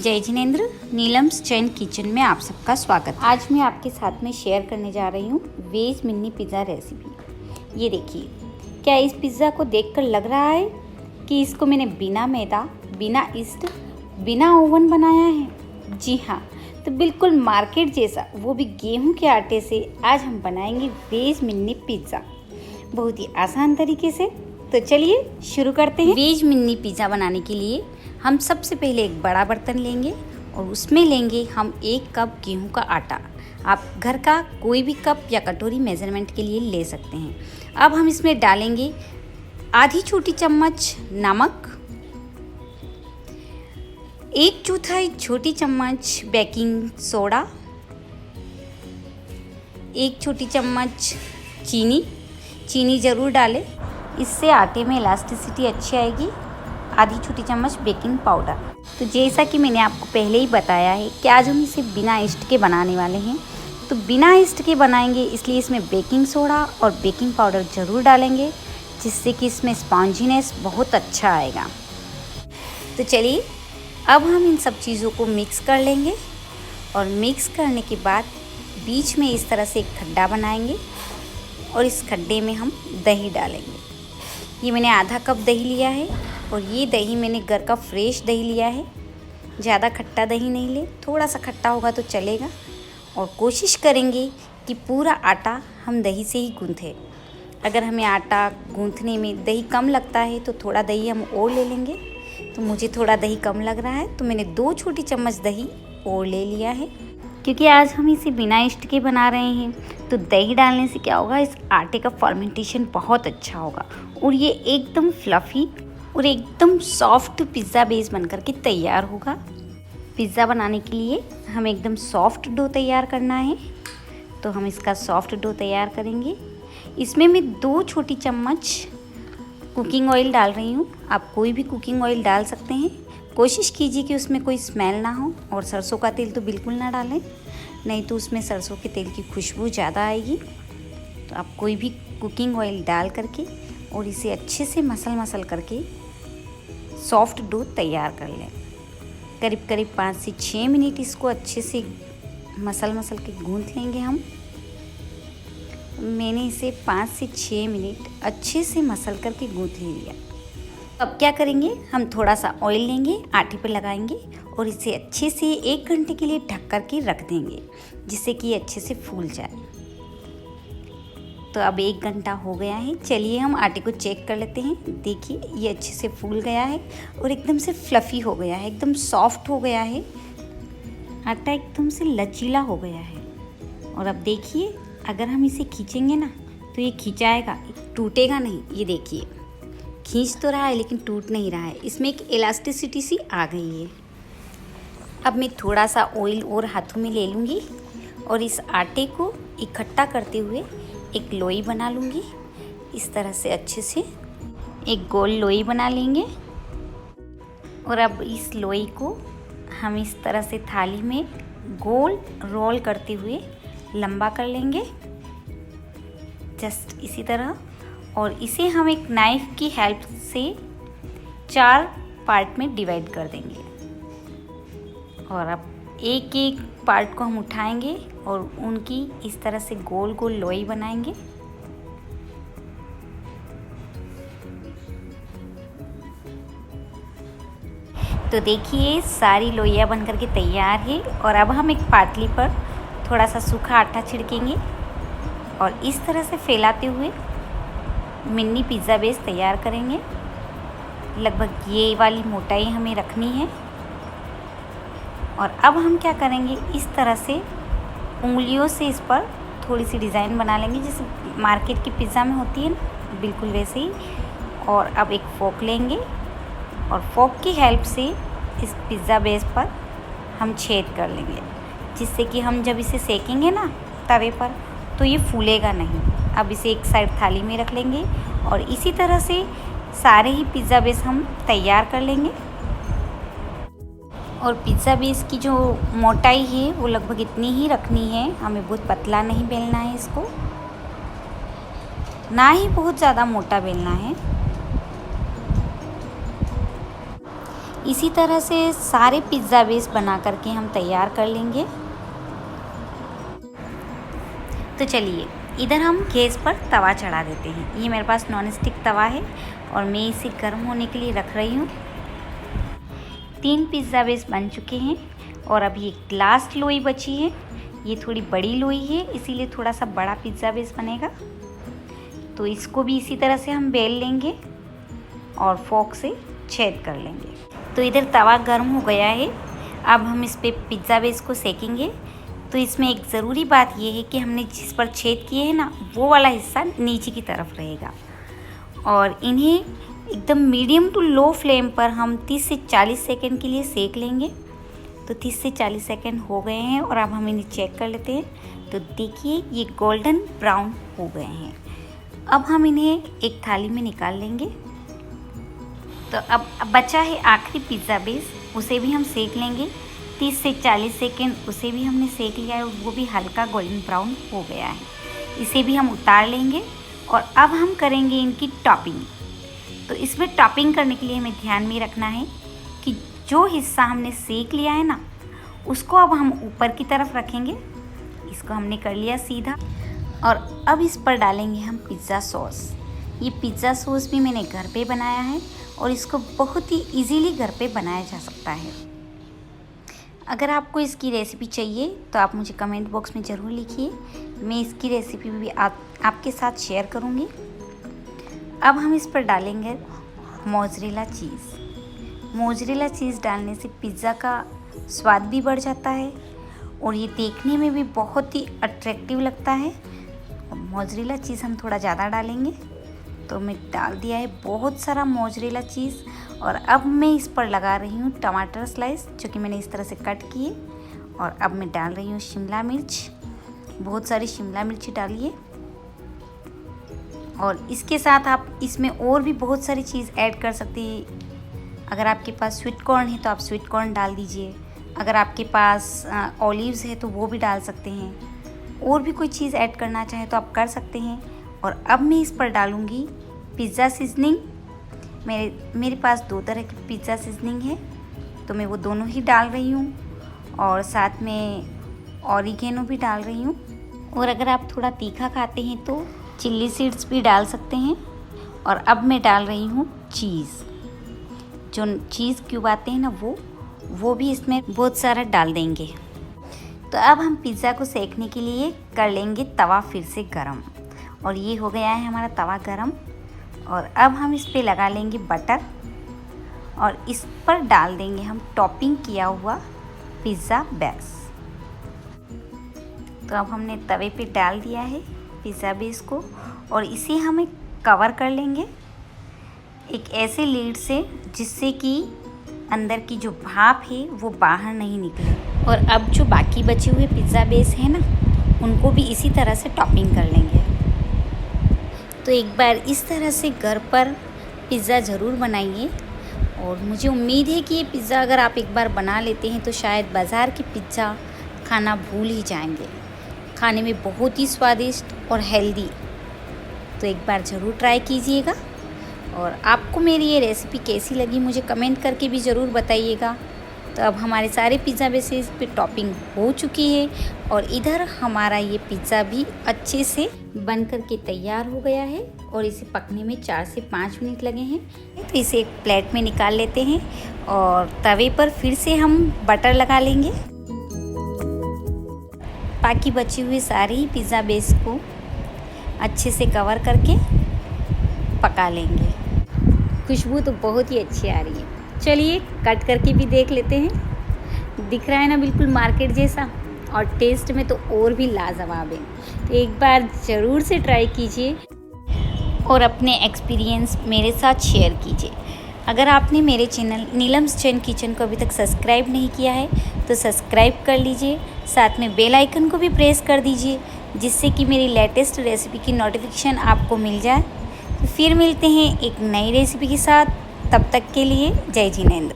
जय जिनेंद्र, नीलम्स जैन किचन में आप सबका स्वागत। आज मैं आपके साथ में शेयर करने जा रही हूँ वेज मिनी पिज़्ज़ा रेसिपी। ये देखिए, क्या इस पिज़्ज़ा को देखकर लग रहा है कि इसको मैंने बिना मैदा, बिना ईस्ट, बिना ओवन बनाया है? जी हाँ, तो बिल्कुल मार्केट जैसा, वो भी गेहूं के आटे से आज हम बनाएंगे वेज मिनी पिज़्ज़ा बहुत ही आसान तरीके से। तो चलिए शुरू करते हैं। वेज मिनी पिज़्ज़ा बनाने के लिए हम सबसे पहले एक बड़ा बर्तन लेंगे और उसमें लेंगे हम 1 कप गेहूं का आटा। आप घर का कोई भी कप या कटोरी मेज़रमेंट के लिए ले सकते हैं। अब हम इसमें डालेंगे आधी छोटी चम्मच नमक, 1/4 छोटी चम्मच बेकिंग सोडा, 1 छोटी चम्मच चीनी ज़रूर डालें, इससे आटे में इलास्टिसिटी अच्छी आएगी। आधी छोटी चम्मच बेकिंग पाउडर। तो जैसा कि मैंने आपको पहले ही बताया है कि आज हम इसे बिना ईस्ट के बनाने वाले हैं, तो बिना ईस्ट के बनाएंगे, इसलिए इसमें बेकिंग सोडा और बेकिंग पाउडर ज़रूर डालेंगे, जिससे कि इसमें स्पॉन्जीनेस बहुत अच्छा आएगा। तो चलिए अब हम इन सब चीज़ों को मिक्स कर लेंगे और मिक्स करने के बाद बीच में इस तरह से एक खड्डा बनाएंगे और इस खड्डे में हम दही डालेंगे। ये मैंने आधा कप दही लिया है और ये दही मैंने घर का फ्रेश दही लिया है। ज़्यादा खट्टा दही नहीं ले, थोड़ा सा खट्टा होगा तो चलेगा। और कोशिश करेंगे कि पूरा आटा हम दही से ही गूँथें। अगर हमें आटा गूँथने में दही कम लगता है तो थोड़ा दही हम और ले लेंगे। तो मुझे थोड़ा दही कम लग रहा है तो मैंने 2 छोटी चम्मच दही और ले लिया है। क्योंकि आज हम इसे बिना ईस्ट के बना रहे हैं, तो दही डालने से क्या होगा, इस आटे का फर्मेंटेशन बहुत अच्छा होगा और ये एकदम फ्लफ़ी और एकदम सॉफ्ट पिज़्ज़ा बेस बनकर के तैयार होगा। पिज़्ज़ा बनाने के लिए हमें एकदम सॉफ्ट डो तैयार करना है, तो हम इसका सॉफ्ट डो तैयार करेंगे। इसमें मैं 2 छोटी चम्मच कुकिंग ऑयल डाल रही हूँ। आप कोई भी कुकिंग ऑयल डाल सकते हैं। कोशिश कीजिए कि उसमें कोई स्मेल ना हो, और सरसों का तेल तो बिल्कुल ना डालें, नहीं तो उसमें सरसों के तेल की खुशबू ज़्यादा आएगी। तो आप कोई भी कुकिंग ऑयल डाल करके और इसे अच्छे से मसल करके सॉफ्ट डो तैयार कर लें। करीब 5 से 6 मिनट इसको अच्छे से मसल के गूँथ लेंगे हम। मैंने इसे 5 से 6 मिनट अच्छे से मसल करके गूँथ लिया। अब क्या करेंगे, हम थोड़ा सा ऑयल लेंगे, आटे पर लगाएंगे और इसे अच्छे से 1 घंटे के लिए ढक कर के रख देंगे, जिससे कि ये अच्छे से फूल जाए। तो अब 1 घंटा हो गया है। चलिए हम आटे को चेक कर लेते हैं। देखिए ये अच्छे से फूल गया है और एकदम से फ्लफ़ी हो गया है, एकदम सॉफ्ट हो गया है। आटा एकदम से लचीला हो गया है। और अब देखिए, अगर हम इसे खींचेंगे ना तो ये खींचाएगा, टूटेगा नहीं। ये देखिए खींच तो रहा है लेकिन टूट नहीं रहा है, इसमें एक इलास्टिसिटी सी आ गई है। अब मैं थोड़ा सा ऑयल और हाथों में ले लूँगी और इस आटे को इकट्ठा करते हुए एक लोई बना लूँगी। इस तरह से अच्छे से एक गोल लोई बना लेंगे और अब इस लोई को हम इस तरह से थाली में गोल रोल करते हुए लंबा कर लेंगे, जस्ट इसी तरह। और इसे हम एक नाइफ़ की हेल्प से 4 पार्ट में डिवाइड कर देंगे। और अब एक पार्ट को हम उठाएंगे और उनकी इस तरह से गोल गोल लोई बनाएंगे। तो देखिए सारी लोइयाँ बनकर के तैयार है। और अब हम एक पाटली पर थोड़ा सा सूखा आटा छिड़केंगे और इस तरह से फैलाते हुए मिनी पिज़्ज़ा बेस तैयार करेंगे। लगभग ये वाली मोटाई हमें रखनी है। और अब हम क्या करेंगे, इस तरह से उंगलियों से इस पर थोड़ी सी डिज़ाइन बना लेंगे, जैसे मार्केट की पिज़्ज़ा में होती है ना, बिल्कुल वैसे ही। और अब एक फोक लेंगे और फोक की हेल्प से इस पिज़्ज़ा बेस पर हम छेद कर लेंगे, जिससे कि हम जब इसे सेकेंगे ना तवे पर तो ये फूलेगा नहीं। अब इसे एक साइड थाली में रख लेंगे और इसी तरह से सारे ही पिज़्ज़ा बेस हम तैयार कर लेंगे। और पिज़्ज़ा बेस की जो मोटाई है वो लगभग इतनी ही रखनी है, हमें बहुत पतला नहीं बेलना है इसको, ना ही बहुत ज़्यादा मोटा बेलना है। इसी तरह से सारे पिज़्ज़ा बेस बना करके हम तैयार कर लेंगे। तो चलिए इधर हम गैस पर तवा चढ़ा देते हैं। ये मेरे पास नॉन स्टिक तवा है और मैं इसे गर्म होने के लिए रख रही हूँ। 3 पिज़्ज़ा बेस बन चुके हैं और अभी एक लास्ट लोई बची है। ये थोड़ी बड़ी लोई है, इसीलिए थोड़ा सा बड़ा पिज़्ज़ा बेस बनेगा। तो इसको भी इसी तरह से हम बेल लेंगे और फोक से छेद कर लेंगे। तो इधर तवा गर्म हो गया है। अब हम इस पे पिज़्ज़ा बेस को सेकेंगे। तो इसमें एक ज़रूरी बात ये है कि हमने जिस पर छेद किए हैं ना, वो वाला हिस्सा नीचे की तरफ रहेगा। और इन्हें एकदम मीडियम टू लो फ्लेम पर हम 30 से 40 सेकंड के लिए सेक लेंगे। तो 30 से 40 सेकंड हो गए हैं और अब हम इन्हें चेक कर लेते हैं। तो देखिए ये गोल्डन ब्राउन हो गए हैं। अब हम इन्हें एक थाली में निकाल लेंगे। तो अब बचा है आखिरी पिज़्ज़ा बेस, उसे भी हम सेक लेंगे। 30 से 40 सेकंड उसे भी हमने सेक लिया है और वो भी हल्का गोल्डन ब्राउन हो गया है। इसे भी हम उतार लेंगे और अब हम करेंगे इनकी टॉपिंग। तो इसमें टॉपिंग करने के लिए हमें ध्यान में रखना है कि जो हिस्सा हमने सेक लिया है ना, उसको अब हम ऊपर की तरफ रखेंगे। इसको हमने कर लिया सीधा और अब इस पर डालेंगे हम पिज़्ज़ा सॉस। ये पिज़्ज़ा सॉस भी मैंने घर पे बनाया है और इसको बहुत ही इजीली घर पे बनाया जा सकता है। अगर आपको इसकी रेसिपी चाहिए तो आप मुझे कमेंट बॉक्स में ज़रूर लिखिए, मैं इसकी रेसिपी भी आपके साथ शेयर करूँगी। अब हम इस पर डालेंगे मोज़रेला चीज़। मोज़रेला चीज़ डालने से पिज़्ज़ा का स्वाद भी बढ़ जाता है और ये देखने में भी बहुत ही अट्रैक्टिव लगता है। मोज़रेला चीज़ हम थोड़ा ज़्यादा डालेंगे। तो मैं डाल दिया है बहुत सारा मोज़रेला चीज़ और अब मैं इस पर लगा रही हूँ टमाटर स्लाइस, जो कि मैंने इस तरह से कट किए। और अब मैं डाल रही हूँ शिमला मिर्च, बहुत सारी शिमला मिर्च डालिए। और इसके साथ आप इसमें और भी बहुत सारी चीज़ ऐड कर सकते हैं। अगर आपके पास स्वीट कॉर्न है तो आप स्वीट कॉर्न डाल दीजिए। अगर आपके पास ऑलिव्स है तो वो भी डाल सकते हैं। और भी कोई चीज़ ऐड करना चाहें तो आप कर सकते हैं। और अब मैं इस पर डालूँगी पिज़्ज़ा सीजनिंग। मेरे पास 2 तरह की पिज़्ज़ा सीजनिंग है, तो मैं वो दोनों ही डाल रही हूँ और साथ में ऑरिगेनो भी डाल रही हूँ। और अगर आप थोड़ा तीखा खाते हैं तो चिल्ली सीड्स भी डाल सकते हैं। और अब मैं डाल रही हूँ चीज़, जो चीज़ क्यूब आते हैं ना, वो भी इसमें बहुत सारा डाल देंगे। तो अब हम पिज़्ज़ा को सेकने के लिए कर लेंगे तवा फिर से गरम। और ये हो गया है हमारा तवा गरम। और अब हम इस पे लगा लेंगे बटर और इस पर डाल देंगे हम टॉपिंग किया हुआ पिज़्ज़ा बेस। तो अब हमने तवे पे डाल दिया है पिज़्ज़ा बेस को और इसे हमें कवर कर लेंगे एक ऐसे लीड से, जिससे कि अंदर की जो भाप है वो बाहर नहीं निकले। और अब जो बाकी बचे हुए पिज़्ज़ा बेस है ना, उनको भी इसी तरह से टॉपिंग कर लेंगे। तो एक बार इस तरह से घर पर पिज़्ज़ा ज़रूर बनाइए। और मुझे उम्मीद है कि ये पिज़्ज़ा अगर आप एक बार बना लेते हैं तो शायद बाज़ार की पिज़्ज़ा खाना भूल ही जाएंगे। खाने में बहुत ही स्वादिष्ट और हेल्दी। तो एक बार ज़रूर ट्राई कीजिएगा। और आपको मेरी ये रेसिपी कैसी लगी मुझे कमेंट करके भी ज़रूर बताइएगा। तो अब हमारे सारे पिज़्ज़ा बेसेस पे टॉपिंग हो चुकी है और इधर हमारा ये पिज़्ज़ा भी अच्छे से बन कर के तैयार हो गया है और इसे पकने में 4 से 5 मिनट लगे हैं। तो इसे एक प्लेट में निकाल लेते हैं और तवे पर फिर से हम बटर लगा लेंगे। बाकी बचे हुए सारे ही पिज़्ज़ा बेस को अच्छे से कवर करके पका लेंगे। खुशबू तो बहुत ही अच्छी आ रही है। चलिए कट करके भी देख लेते हैं। दिख रहा है ना बिल्कुल मार्केट जैसा, और टेस्ट में तो और भी लाजवाब है। तो एक बार ज़रूर से ट्राई कीजिए और अपने एक्सपीरियंस मेरे साथ शेयर कीजिए। अगर आपने मेरे चैनल नीलम्स जैन किचन को अभी तक सब्सक्राइब नहीं किया है तो सब्सक्राइब कर लीजिए, साथ में बेल आइकन को भी प्रेस कर दीजिए, जिससे कि मेरी लेटेस्ट रेसिपी की नोटिफिकेशन आपको मिल जाए। तो फिर मिलते हैं एक नई रेसिपी के साथ। तब तक के लिए जय जिनेंद्र।